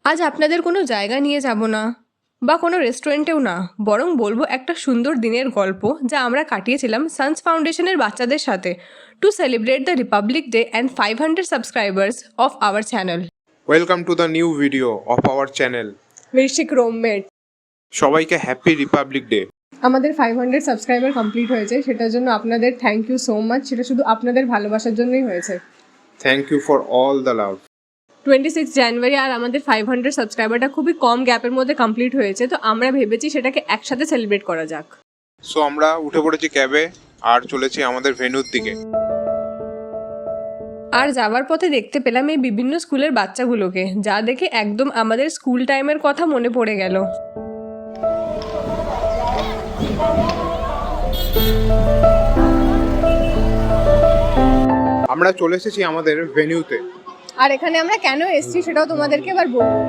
আজ আপনাদের কোনো জায়গা নিয়ে যাব না বা কোনো রেস্টুরেন্টেও না, বরং বলবো একটা সুন্দর দিনের গল্প যা আমরা কাটিয়েছিলাম সানস ফাউন্ডেশনের বাচ্চাদের সাথে to celebrate the Republic Day and 500 subscribers of our channel. Welcome to the new video of our channel. Rishik roommate, সবাইকে হ্যাপি রিপাবলিক ডে। আমাদের 500 সাবস্ক্রাইবার কমপ্লিট হয়েছে, সেটার জন্য আপনাদের থ্যাংক ইউ সো মাচ। সেটা শুধু আপনাদের ভালোবাসার জন্যই হয়েছে। Thank you for all the love. 26 জানুয়ারি আর আমাদের 500 সাবস্ক্রাইবারটা খুবই কম গ্যাপের মধ্যে কমপ্লিট হয়েছে, তো আমরা ভেবেছি সেটাকে একসাথে সেলিব্রেট করা যাক। সো আমরা উঠে পড়েছি ক্যাবে আর চলেছি আমাদের ভেন্যুর দিকে। আর যাওয়ার পথে দেখতে পেলাম এই বিভিন্ন স্কুলের বাচ্চাগুলোকে, যা দেখে একদম আমাদের স্কুল টাইমের কথা মনে পড়ে গেল। আমরা চলে এসেছি আমাদের ভেন্যুতে। আর এখানে আমরা কেন এসেছি সেটাও তোমাদেরকে এবার বলবো।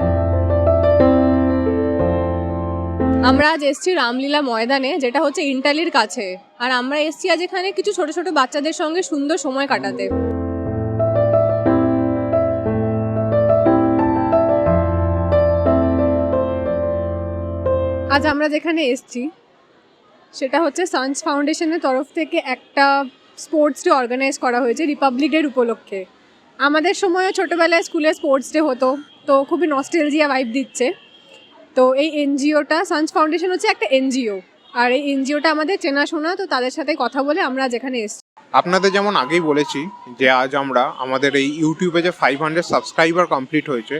আমরা আজ এসেছি রামলীলা ময়দানে, যেটা হচ্ছে ইন্টালির কাছে। আর আমরা এসেছি আজ এখানে কিছু ছোট ছোট বাচ্চাদের সঙ্গে সুন্দর সময় কাটাতে। আজ আমরা যেখানে এসেছি সেটা হচ্ছে সানস ফাউন্ডেশনের তরফ থেকে একটা স্পোর্টস ডে অর্গানাইজ করা হয়েছে রিপাবলিক ডের উপলক্ষে। আমাদের সময়ও ছোটোবেলায় স্কুলে স্পোর্টস ডে হতো, তো খুবই নস্টেলজিয়া ভাইব দিচ্ছে। তো এই এনজিওটা, সানস ফাউন্ডেশন হচ্ছে একটা এনজিও, আর এই এনজিওটা আমাদের চেনাশোনা, তো তাদের সাথে কথা বলে আমরা যেখানে এসেছি। আপনাদের যেমন আগেই বলেছি যে আজ আমরা আমাদের এই ইউটিউবে যে 500 সাবস্ক্রাইবার কমপ্লিট হয়েছে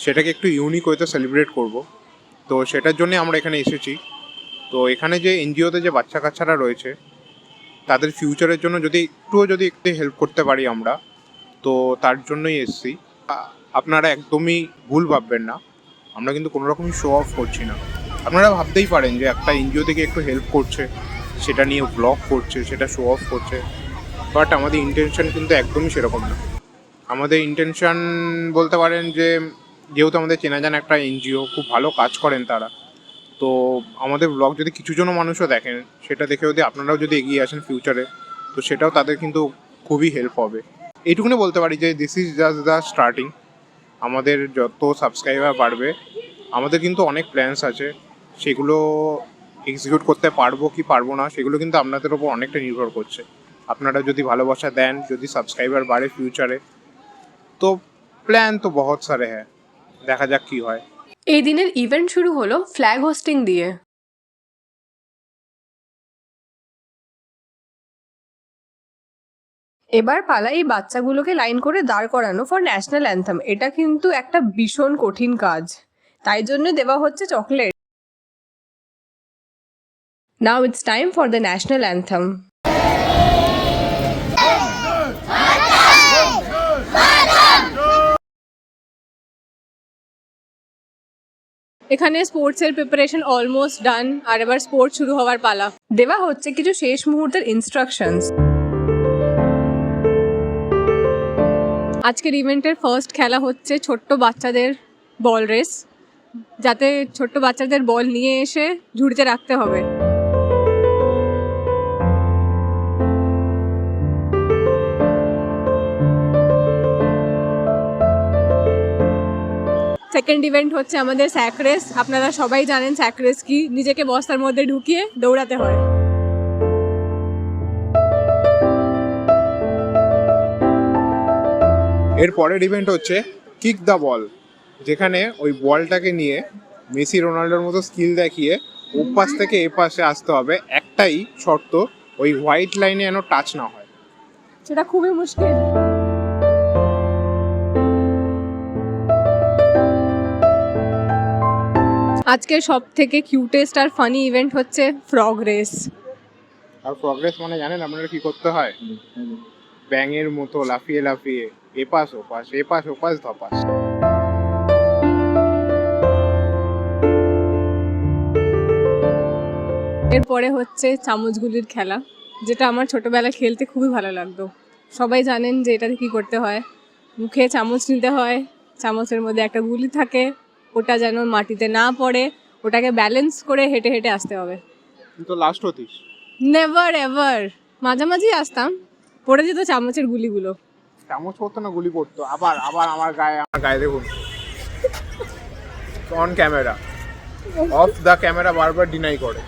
সেটাকে একটু ইউনিক ওয়েতে সেলিব্রেট করব। তো সেটার জন্যে আমরা এখানে এসেছি। তো এখানে যে এনজিওতে যে বাচ্চা কাচ্চারা রয়েছে তাদের ফিউচারের জন্য যদি একটু হেল্প করতে পারি আমরা, তো তার জন্যই এসেছি। আপনারা একদমই ভুল ভাববেন না, আমরা কিন্তু কোনো রকমই শো অফ করছি না। আপনারা ভাবতেই পারেন যে একটা এনজিও থেকে একটু হেল্প করছে, সেটা নিয়ে ব্লগ করছে, সেটা শো অফ করছে, বাট আমাদের ইন্টেনশন কিন্তু একদমই সেরকম না। আমাদের ইন্টেনশন বলতে পারেন যে যেহেতু আমাদের চেনা জানা একটা এনজিও, খুব ভালো কাজ করেন তারা, তো আমাদের ব্লগ যদি কিছু জন মানুষও দেখেন, সেটা দেখে যদি আপনারাও যদি এগিয়ে আসেন ফিউচারে, তো সেটাও তাদের কিন্তু খুবই হেল্প হবে। এইটুকুনি বলতে পারি যে this is just the starting. আমাদের যত সাবস্ক্রাইবার বাড়বে, আমাদের কিন্তু অনেক প্ল্যানস আছে, সেগুলো এক্সিকিউট করতে পারবো কি পারবো না সেগুলো কিন্তু আপনাদের ওপর অনেকটা নির্ভর করছে। আপনারা যদি ভালোবাসা দেন, যদি সাবস্ক্রাইবার বাড়ে ফিউচারে, তো প্ল্যান তো বহুত সারে হ্যাঁ, দেখা যাক কি হয়। এই দিনের ইভেন্ট শুরু হলো ফ্ল্যাগ হোস্টিং দিয়ে। এবার পালা এই বাচ্চাগুলোকে লাইন করে দাঁড় করানো ফর ন্যাশনাল অ্যান্থেম। এটা কিন্তু একটা ভীষণ কঠিন কাজ, তাই জন্য দেওয়া হচ্ছে chocolate. Now it's time for the national anthem. এখানে স্পোর্টসের প্রিপারেশন অলমোস্ট ডান, আর এবার স্পোর্টস শুরু হওয়ার পালা। দেওয়া হচ্ছে কিছু শেষ মুহূর্তের ইনস্ট্রাকশনস। আজকের ইভেন্টের ফার্স্ট খেলা হচ্ছে ছোট্ট বাচ্চাদের বল রেস, যাতে ছোট্ট বাচ্চাদের বল নিয়ে এসে ঝুড়িতে রাখতে হবে। সেকেন্ড ইভেন্ট হচ্ছে আমাদের স্যাক রেস। আপনারা সবাই জানেন স্যাক রেস কি, নিজেকে বস্তার মধ্যে ঢুকিয়ে দৌড়াতে হয়। এর পরের ইভেন্ট হচ্ছে কিক দ্য বল, যেখানে ওই বলটাকে নিয়ে মেসি রোনাল্ডোর মতো স্কিল দেখিয়ে ওপাশ থেকে এ পাশে আসতে হবে। একটাই শর্ত, ওই হোয়াইট লাইনে যেন টাচ না হয়। সেটা খুবই মুশকিল। আজকের সব থেকে কিউটেস্ট আর ফানি ইভেন্ট হচ্ছে ফ্রগ রেস। আর প্রগ্রেস মানে জানেন আপনারা কি করতে হয়? ব্যাঙের মতো লাফিয়ে লাফিয়ে এপাশ ওপাশ ধপাস। এরপরে হচ্ছে চামচগুলির খেলা, যেটা আমার ছোটবেলায় খেলতে খুবই ভালো লাগতো। সবাই জানেন যে এটাতে কি করতে হয়, মুখে চামচ নিতে হয়, চামচের মধ্যে একটা গুলি থাকে, ওটা যেন মাটিতে না পড়ে, ওটাকে ব্যালেন্স করে হেঁটে হেঁটে আসতে হবে। কিন্তু লাস্ট হতিস? Never ever. মাঝামাঝি আসতাম, পড়ে যেত চামচের গুলিগুলো। চামচ পড়তো না গুলি পড়তো। আবার আমার গায়ে দেখুন। On camera, of the camera বারবার ডিনাই করে।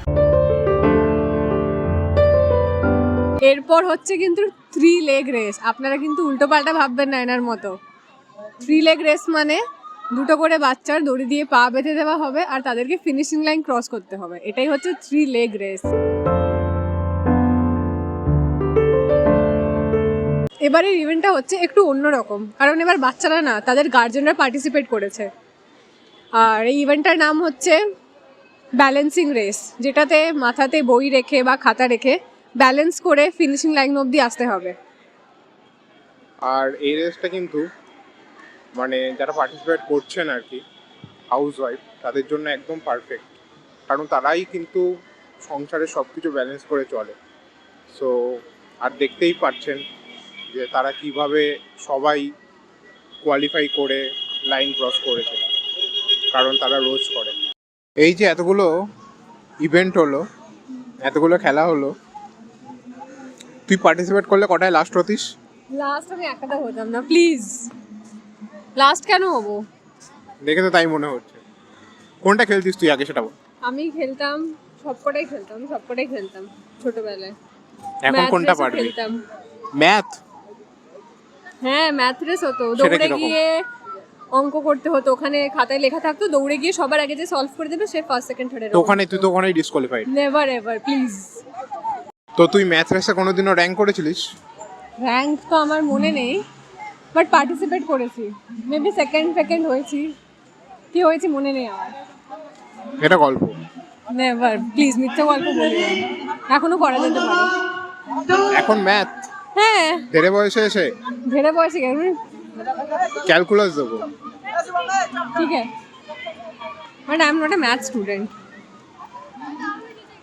এরপর হচ্ছে কিন্তু 3 লেগ রেস। আপনারা কিন্তু উল্টো পাল্টা ভাববেন না এনার মতো। 3 লেগ রেস মানে দুটো করে বাচ্চার দড়ি দিয়ে পা বেঁধে দেওয়া হবে আর তাদেরকে ফিনিশিং লাইন ক্রস করতে হবে। এটাই হচ্ছে 3 লেগ রেস। এবারের ইভেন্টটা হচ্ছে একটু অন্যরকম, কারণ এবার বাচ্চারা না, তাদের গার্জেনরা পার্টিসিপেট করেছে। আর এই ইভেন্টটার নাম হচ্ছে ব্যালেন্সিং রেস, যেটাতে মাথাতে বই রেখে বা খাতা রেখে ব্যালেন্স করে ফিনিশিং লাইন অবধি আসতে হবে। আর এই রেসটা কিন্তু মানে যারা পার্টিসিপেট করছেন আর কি, হাউস ওয়াইফ, তাদের জন্য একদম পারফেক্ট, কারণ তারাই কিন্তু সংসারে সব কিছু ব্যালেন্স করে চলে। সো আর দেখতেই পাচ্ছেন যে তারা কিভাবে সবাই কোয়ালিফাই করে লাইন ক্রস করেছে, কারণ তারা রোজ করে। এই যে এতগুলো ইভেন্ট হলো, এতগুলো খেলা হলো, তুই পার্টিসিপেট করলে কটায় লাস্ট হতিস? লাস্ট আমি একটা হতাম না, প্লিজ। লাস্ট কেন হবো? দেখে তো তাই মনে হচ্ছে। কোনটা খেলতিস তুই আগে সেটা বল। আমি খেলতাম, সবকটাই খেলতাম ছোটবেলায়। এখন Math কোনটা race ও পারবি? খেলতাম। ম্যাথ? হ্যাঁ, ম্যাথ রেস হতো। সেটা দৌড়ে কিরকম? গিয়ে অঙ্ক করতে হতো, ওখানে খাতায় লেখা থাকতো, দৌড়ে গিয়ে সবার আগে যে সলভ করে দেবে সে ফার্স্ট সেকেন্ড থার্ড। তো ওখানে তুই তো ওখানেই ডিসকোয়ালিফাইড। Never ever, please. তো তুই ম্যাথ রেসে কোনোদিনও র্যাঙ্ক করেছিলিস? র্যাঙ্ক তো আমার মনে নেই, বাট পার্টিসিপেট করেছি। মেবি সেকেন্ড হয়েছি, কি হয়েছি মনে নেই আমার। এটা গল্প। নেভার, প্লিজ, মিথ্যা গল্প বলি না। এখনো করা যেতে পারে। এখন ম্যাথ হ্যাঁ, ধীরে বয়সে এসে ধেরে বয়সে কেন? ক্যালকুলাস দেবো। ঠিক আছে, but I am not a math student.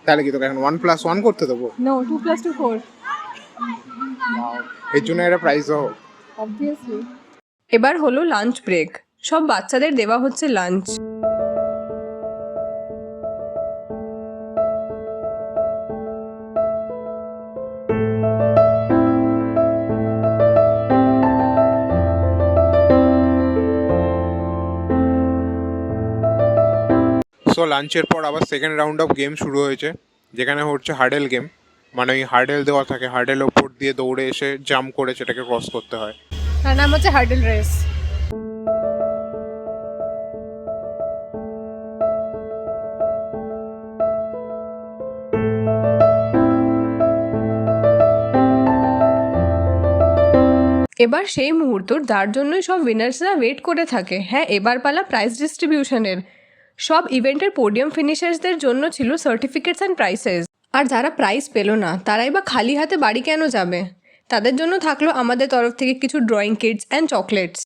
তাহলে কি তোকে এখন 1+1 করতে দেবো? নো, 2 + 2 4, এর জন্য একটা প্রাইজ দেবো। অবভিয়াসলি। এবার হলো লাঞ্চ ব্রেক। সব বাচ্চাদের দেওয়া হচ্ছে লাঞ্চ। সো লাঞ্চের পর আবার সেকেন্ড রাউন্ড অফ গেম শুরু হয়েছে, যেখানে হচ্ছে হার্ডেল গেম। মানে ওই হার্ডেল দেওয়া থাকে, হার্ডেল ওপর দিয়ে দৌড়ে এসে জাম্প করে সেটাকে ক্রস করতে হয়। তার নাম হচ্ছে হার্ডেল রেস। এবার সেই মুহূর্ত যার জন্যই সব উইনার্সরা ওয়েট করে থাকে। হ্যাঁ, এবার পালা প্রাইজ ডিস্ট্রিবিউশনের। সব ইভেন্টের পোডিয়াম ফিনিশার্সদের জন্য ছিল সার্টিফিকেটস অ্যান্ড প্রাইসেস। আর যারা প্রাইজ পেল না, তারাই বা খালি হাতে বাড়ি কেন যাবে? তাদের জন্য থাকলো আমাদের তরফ থেকে কিছু ড্রয়িং কিটস অ্যান্ড চকলেটস।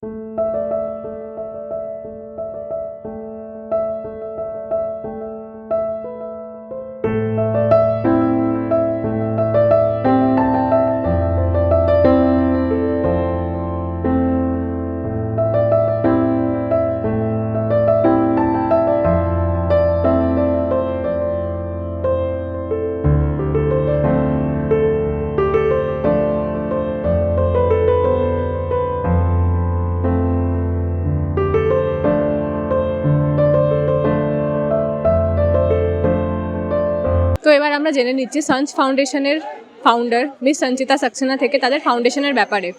তো এবার আমরা জেনে নিচ্ছি সাঞ্চ ফাউন্ডেশনের ফাউন্ডার মিস সঞ্চিতা सक्सेना থেকে তাদের फाउंडेशनের ব্যাপারে।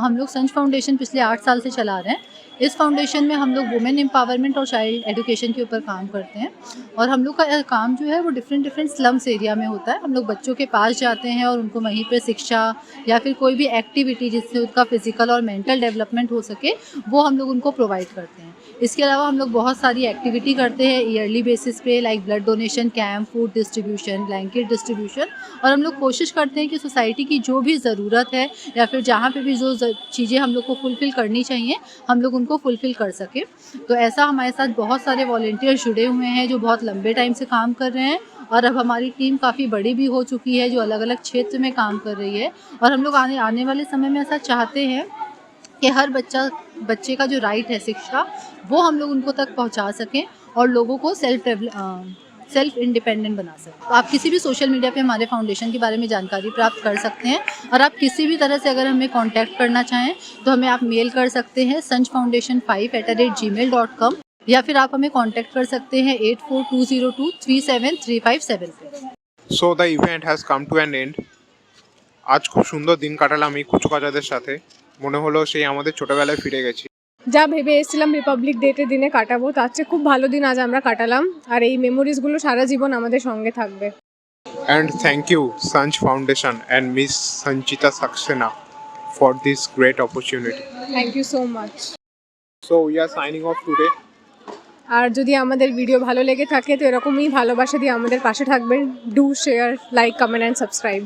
हम लोग संच फाउंडेशन पिछले 8 साल से चला रहे हैं। इस फाउंडेशन में हम लोग वुमेन एम्पावरमेंट और चाइल्ड एजुकेशन के ऊपर काम करते हैं। और हम लोग का काम जो है वो डिफरेंट स्लम्स एरिया में होता है। हम लोग बच्चों के पास जाते हैं और उनको वहीं पर शिक्षा या फिर कोई भी एक्टिविटी जिससे उनका फिजिकल और मेंटल डेवलपमेंट हो सके, वो हम लोग उनको प्रोवाइड करते हैं। इसके अलावा हम लोग बहुत सारी एक्टिविटी करते हैं ईयरली बेसिस पे, like blood donation camp, food distribution, blanket distribution. और हम लोग कोशिश करते हैं कि सोसाइटी की जो भी ज़रूरत है या फिर जहाँ पे भी जो चीज़ें हम लोग को फुलफ़िल करनी चाहिए, हम लोग उनको फुलफ़िल कर सकें। तो ऐसा हमारे साथ बहुत सारे वॉलंटियर्स जुड़े हुए हैं जो बहुत लंबे टाइम से काम कर रहे हैं। और अब हमारी टीम काफ़ी बड़ी भी हो चुकी है जो अलग अलग क्षेत्र में काम कर रही है। और हम लोग आने वाले समय में ऐसा चाहते हैं कि हर बच्चे का जो राइट है शिक्षा, वो हम लोग उनको तक पहुंचा सकें और लोगों को सेल्फ इंडिपेंडेंट बना सकते हैं। तो आप किसी भी सोशल मीडिया पे हमारे फाउंडेशन के बारे में जानकारी प्राप्त कर सकते हैं और आप किसी भी तरह से अगर हमें कांटेक्ट करना चाहें तो हमें आप मेल कर सकते हैं sanjfoundation5@gmail.com या फिर आप हमें कांटेक्ट कर सकते हैं 8420237357 पे। So the event has come to an end. আজ খুব সুন্দর দিন কাটালাম এই কুচকাচাদের সাথে, মনে হলো সেই আমাদের ছোটবেলায় ফিরে গেছি। যা ভেবে এসেছিলাম রিপাবলিক ডেটের দিনে কাটাবো তার চেয়ে খুব ভালো দিন আজ আমরা কাটালাম, আর এই মেমোরিজগুলো সারা জীবন আমাদের সঙ্গে থাকবে। And thank you, Sanj Foundation and Miss Sanchita Saxena for this great opportunity. Thank you so much. So we are signing off today. আর যদি আমাদের ভিডিও ভালো লেগে থাকে তো এরকমই ভালোবাসা দিয়ে আমাদের পাশে থাকবেন। Do share, like, comment and subscribe.